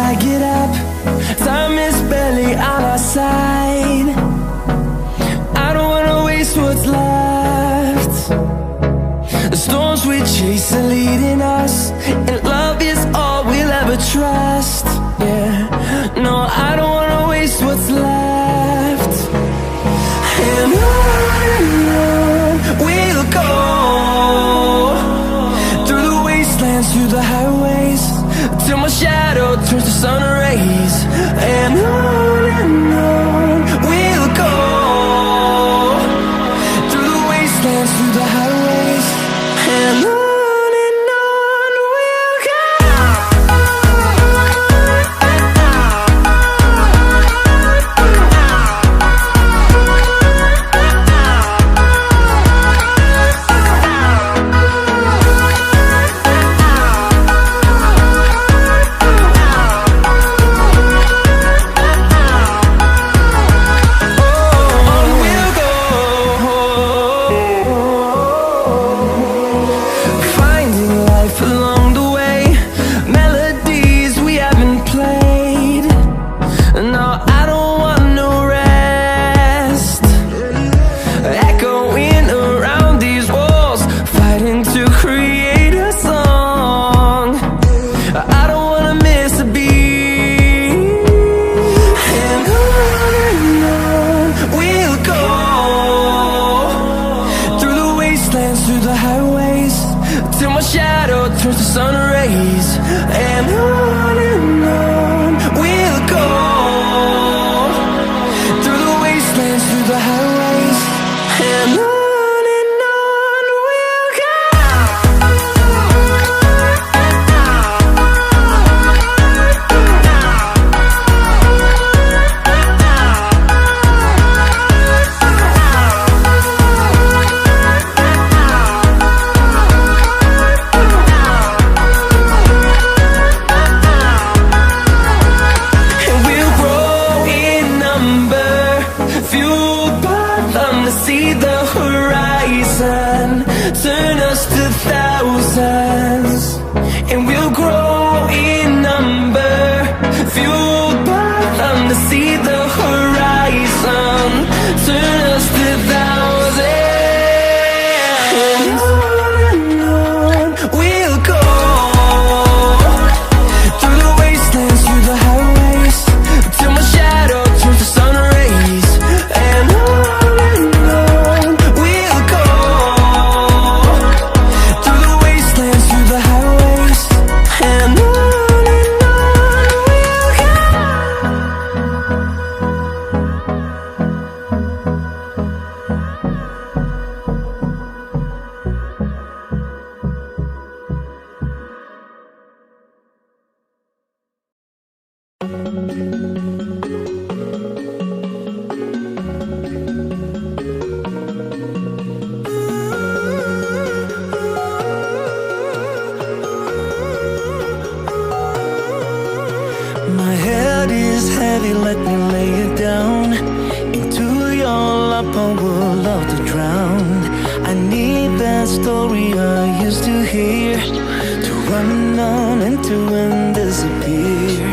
I get up, time is barely on our side. I don't wanna waste what's left. The storms we chase are leading us, and love is all we'll ever trust. Yeah, no, I don't wanna waste what's left. And on we'll go, through the wastelands, through the highways, till my shadow turns to sun rays. And on we'll go, through the wastelands, through the highways, and on we'll go. Through the highways, till my shadow turns to sun rays. And on we'll go, through the wastelands, through the highways, and on we'll go. See the horizon, turn us to thousands, and we'll grow in number, fueled by them. To see the horizon, turn us to thousands, and on we'll go, through the wastelands, through the highways, till my shadow turns to sun rays. And my head is heavy, let me lay it down. Into your lap I would love to drown. I need that story I used to hear, to run on into and disappear.